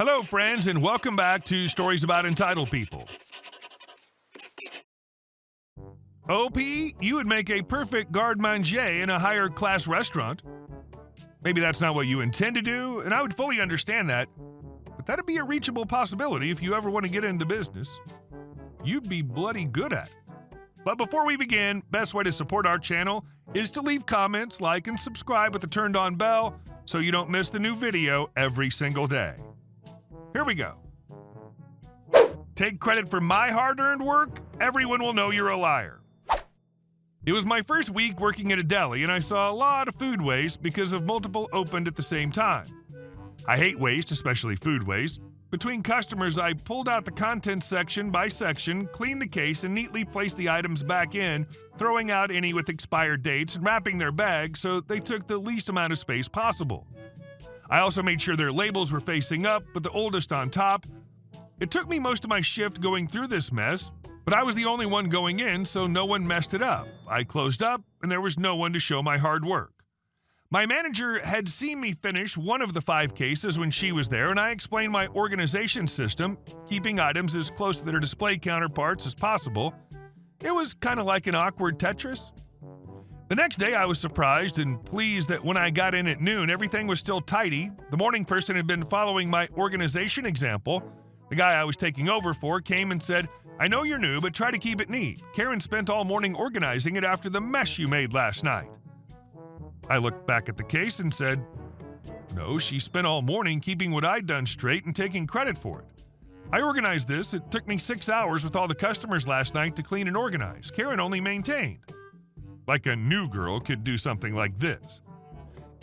Hello, friends, and welcome back to Stories About Entitled People. OP, you would make a perfect garde-manger in a higher-class restaurant. Maybe that's not what you intend to do, and I would fully understand that, but that'd be a reachable possibility if you ever want to get into business. You'd be bloody good at it. But before we begin, best way to support our channel is to leave comments, like, and subscribe with the turned-on bell so you don't miss the new video every single day. Here we go. Take credit for my hard-earned work, everyone will know you're a liar. It was my first week working at a deli, and I saw a lot of food waste because of multiple opened at the same time. I hate waste, especially food waste. Between customers, I pulled out the contents section by section, cleaned the case, and neatly placed the items back in, throwing out any with expired dates and wrapping their bags so they took the least amount of space possible. I also made sure their labels were facing up, with the oldest on top. It took me most of my shift going through this mess, but I was the only one going in, so no one messed it up. I closed up, and there was no one to show my hard work. My manager had seen me finish one of the 5 cases when she was there, and I explained my organization system, keeping items as close to their display counterparts as possible. It was kind of like an awkward Tetris. The next day, I was surprised and pleased that when I got in at noon, everything was still tidy. The morning person had been following my organization example. The guy I was taking over for came and said, "I know you're new, but try to keep it neat. Karen spent all morning organizing it after the mess you made last night." I looked back at the case and said, "No, she spent all morning keeping what I'd done straight and taking credit for it. I organized this. It took me 6 hours with all the customers last night to clean and organize. Karen only maintained." Like a new girl could do something like this.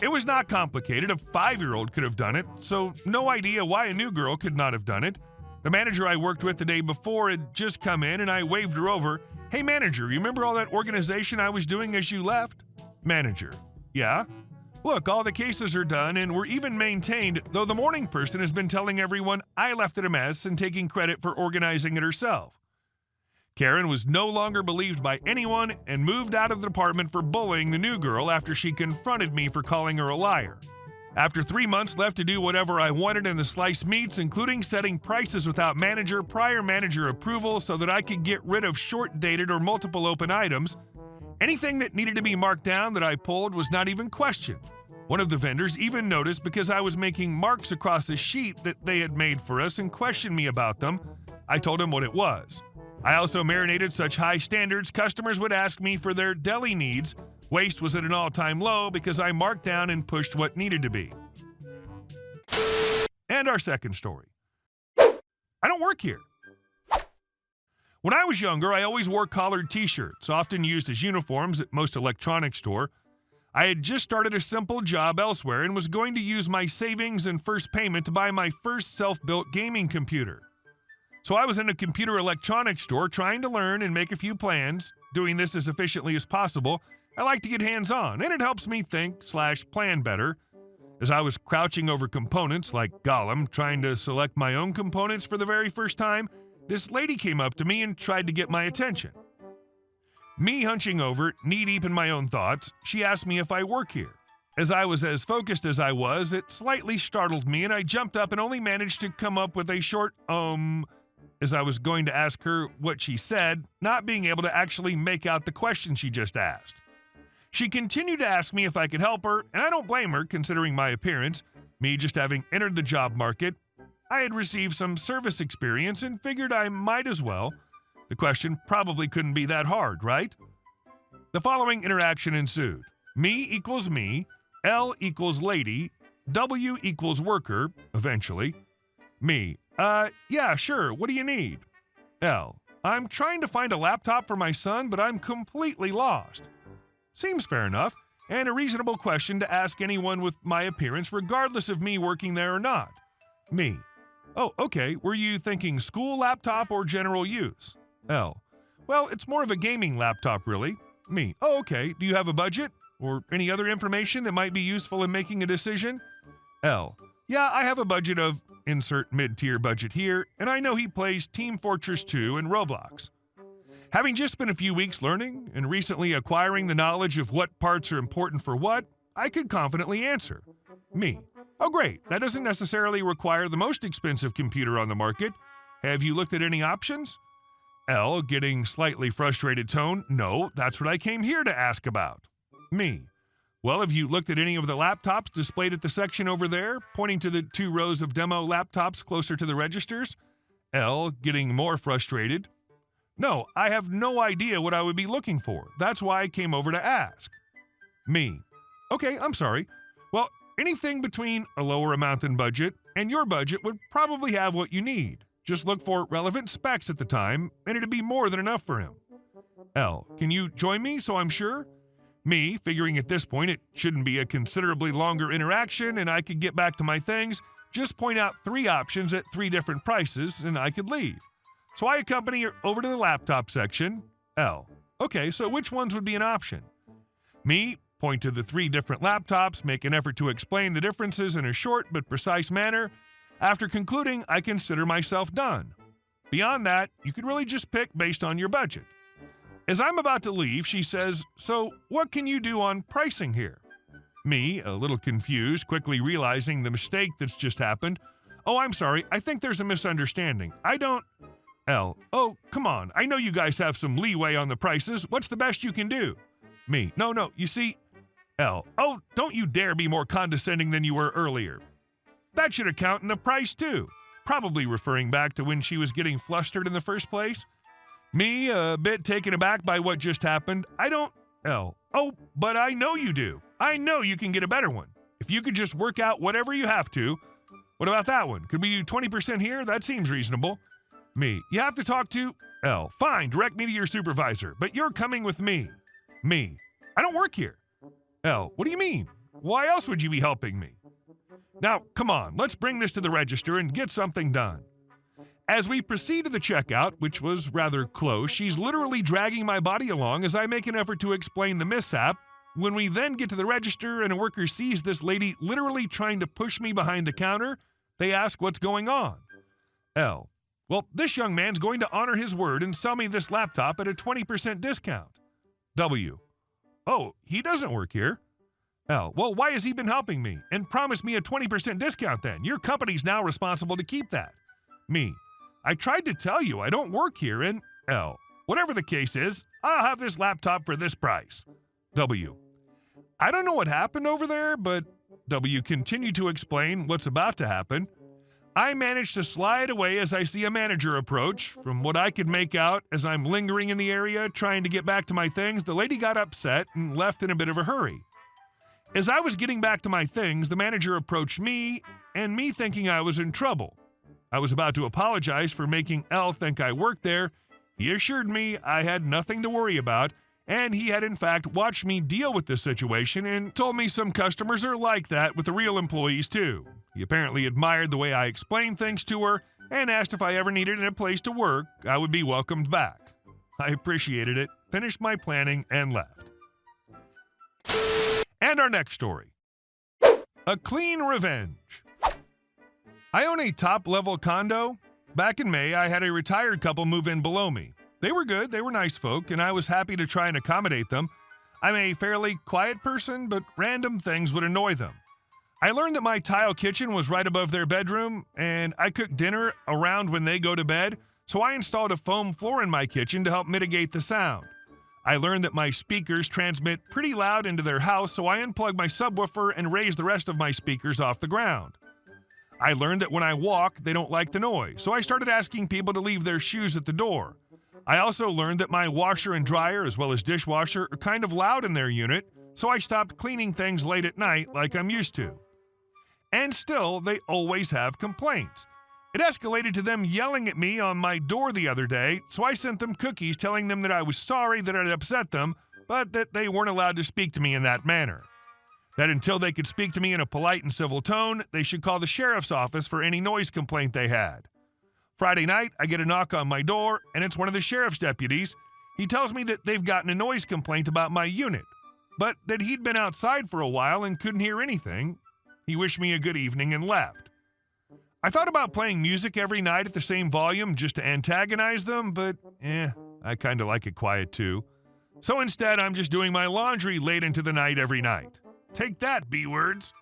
It was not complicated. A 5-year-old could have done it, so no idea why a new girl could not have done it. The manager I worked with the day before had just come in, and I waved her over. "Hey, manager, you remember all that organization I was doing as you left?" Manager: "Yeah. Look, all the cases are done and were even maintained, though the morning person has been telling everyone I left it a mess and taking credit for organizing it herself." Karen was no longer believed by anyone and moved out of the department for bullying the new girl after she confronted me for calling her a liar. After 3 months left to do whatever I wanted in the sliced meats, including setting prices without prior manager approval so that I could get rid of short-dated or multiple open items, anything that needed to be marked down that I pulled was not even questioned. One of the vendors even noticed because I was making marks across a sheet that they had made for us and questioned me about them. I told him what it was. I also marinated such high standards customers would ask me for their deli needs. Waste was at an all-time low because I marked down and pushed what needed to be. And our second story. I don't work here. When I was younger, I always wore collared t-shirts, often used as uniforms at most electronics store. I had just started a simple job elsewhere and was going to use my savings and first payment to buy my first self-built gaming computer. So I was in a computer electronics store trying to learn and make a few plans, doing this as efficiently as possible. I like to get hands-on, and it helps me think/plan better. As I was crouching over components like Gollum, trying to select my own components for the very first time, this lady came up to me and tried to get my attention. Me hunching over, knee-deep in my own thoughts, she asked me if I work here. As I was as focused as I was, it slightly startled me, and I jumped up and only managed to come up with a short, as I was going to ask her what she said, not being able to actually make out the question she just asked. She continued to ask me if I could help her, and I don't blame her considering my appearance, me just having entered the job market. I had received some service experience and figured I might as well. The question probably couldn't be that hard, right? The following interaction ensued. Me equals me, L equals lady, W equals worker, eventually. Me: yeah, sure, what do you need? L: I'm trying to find a laptop for my son, but I'm completely lost. Seems fair enough, and a reasonable question to ask anyone with my appearance, regardless of me working there or not. Me: oh, okay, were you thinking school laptop or general use? L: well, it's more of a gaming laptop, really. Me: oh, okay, do you have a budget? Or any other information that might be useful in making a decision? L: yeah, I have a budget of, insert mid-tier budget here, and I know he plays Team Fortress 2 and Roblox. Having just spent a few weeks learning and recently acquiring the knowledge of what parts are important for what, I could confidently answer. Me: Oh, great. That doesn't necessarily require the most expensive computer on the market. Have you looked at any options? L, getting slightly frustrated tone. No, that's what I came here to ask about. Me. Well, have you looked at any of the laptops displayed at the section over there, pointing to the 2 rows of demo laptops closer to the registers? L, getting more frustrated. No, I have no idea what I would be looking for. That's why I came over to ask. Me. Okay, I'm sorry. Well, anything between a lower amount than budget and your budget would probably have what you need. Just look for relevant specs at the time, and it'd be more than enough for him. L, can you join me so I'm sure? Me, figuring at this point it shouldn't be a considerably longer interaction and I could get back to my things, just point out 3 options at 3 different prices and I could leave. So I accompany her over to the laptop section. L, okay, so which ones would be an option? Me, point to the 3 different laptops, make an effort to explain the differences in a short but precise manner. After concluding, I consider myself done. Beyond that, you could really just pick based on your budget. As I'm about to leave, she says, so what can you do on pricing here? Me, a little confused, quickly realizing the mistake that's just happened. Oh, I'm sorry, I think there's a misunderstanding. I don't... L, oh, come on, I know you guys have some leeway on the prices. What's the best you can do? Me, no, you see... L, oh, don't you dare be more condescending than you were earlier. That should account in the price too. Probably referring back to when she was getting flustered in the first place. Me, a bit taken aback by what just happened. I don't... L, oh, but I know you do. I know you can get a better one. If you could just work out whatever you have to. What about that one? Could we do 20% here? That seems reasonable. Me, you have to talk to... L, fine, direct me to your supervisor, but you're coming with me. Me, I don't work here. L, what do you mean? Why else would you be helping me? Now, come on, let's bring this to the register and get something done. As we proceed to the checkout, which was rather close, she's literally dragging my body along as I make an effort to explain the mishap. When we then get to the register and a worker sees this lady literally trying to push me behind the counter, they ask what's going on. L, well, this young man's going to honor his word and sell me this laptop at a 20% discount. W, oh, he doesn't work here. L, well, why has he been helping me? And promised me a 20% discount then. Your company's now responsible to keep that. Me, I tried to tell you I don't work here and... L, whatever the case is, I'll have this laptop for this price. W, I don't know what happened over there, but... W continued to explain what's about to happen. I managed to slide away as I see a manager approach. From what I could make out as I'm lingering in the area trying to get back to my things, the lady got upset and left in a bit of a hurry. As I was getting back to my things, the manager approached me, and me thinking I was in trouble. I was about to apologize for making L think I worked there. He assured me I had nothing to worry about, and he had in fact watched me deal with this situation and told me some customers are like that with the real employees too. He apparently admired the way I explained things to her and asked if I ever needed a place to work, I would be welcomed back. I appreciated it, finished my planning, and left. And our next story. A clean revenge. I own a top-level condo. Back in May, I had a retired couple move in below me. They were good, they were nice folk, and I was happy to try and accommodate them. I'm a fairly quiet person, but random things would annoy them. I learned that my tile kitchen was right above their bedroom, and I cook dinner around when they go to bed, so I installed a foam floor in my kitchen to help mitigate the sound. I learned that my speakers transmit pretty loud into their house, so I unplugged my subwoofer and raised the rest of my speakers off the ground. I learned that when I walk, they don't like the noise, so I started asking people to leave their shoes at the door. I also learned that my washer and dryer, as well as dishwasher, are kind of loud in their unit, so I stopped cleaning things late at night like I'm used to. And still, they always have complaints. It escalated to them yelling at me on my door the other day, so I sent them cookies telling them that I was sorry that I'd upset them, but that they weren't allowed to speak to me in that manner. That until they could speak to me in a polite and civil tone, they should call the sheriff's office for any noise complaint they had. Friday night, I get a knock on my door, and it's one of the sheriff's deputies. He tells me that they've gotten a noise complaint about my unit, but that he'd been outside for a while and couldn't hear anything. He wished me a good evening and left. I thought about playing music every night at the same volume just to antagonize them, but I kind of like it quiet too. So instead, I'm just doing my laundry late into the night every night. Take that, B-words.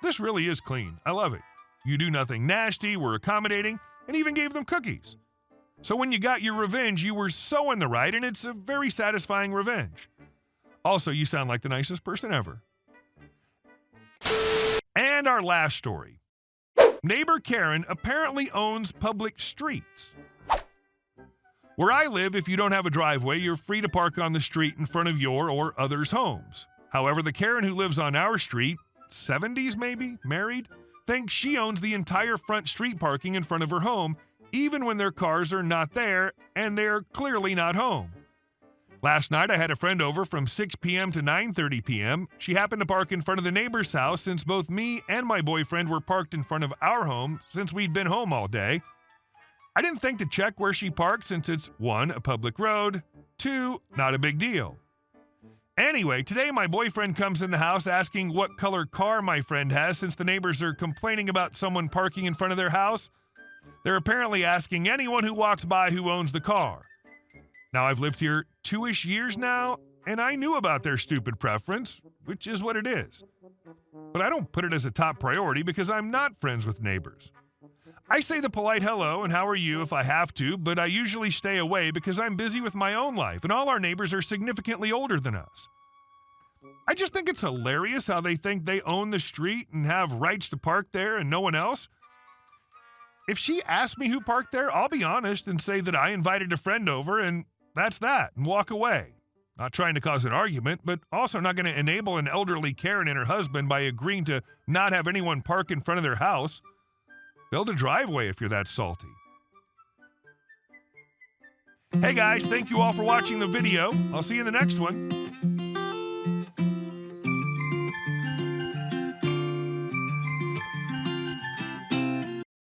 This really is clean. I love it. You do nothing nasty, were accommodating, and even gave them cookies. So when you got your revenge, you were so in the right, and it's a very satisfying revenge. Also, you sound like the nicest person ever. And our last story. Neighbor Karen apparently owns public streets. Where I live, if you don't have a driveway, you're free to park on the street in front of your or others' homes. However, the Karen who lives on our street, 70s maybe, married, thinks she owns the entire front street parking in front of her home, even when their cars are not there and they're clearly not home. Last night, I had a friend over from 6 p.m. to 9:30 p.m. She happened to park in front of the neighbor's house since both me and my boyfriend were parked in front of our home since we'd been home all day. I didn't think to check where she parked since it's 1, a public road, 2, not a big deal. Anyway, today my boyfriend comes in the house asking what color car my friend has since the neighbors are complaining about someone parking in front of their house. They're apparently asking anyone who walks by who owns the car. Now, I've lived here 2-ish years now, and I knew about their stupid preference, which is what it is. But I don't put it as a top priority because I'm not friends with neighbors. I say the polite hello and how are you if I have to, but I usually stay away because I'm busy with my own life, and all our neighbors are significantly older than us. I just think it's hilarious how they think they own the street and have rights to park there and no one else. If she asks me who parked there, I'll be honest and say that I invited a friend over and that's that, and walk away. Not trying to cause an argument, but also not going to enable an elderly Karen and her husband by agreeing to not have anyone park in front of their house. Build a driveway if you're that salty. Hey guys, thank you all for watching the video. I'll see you in the next one.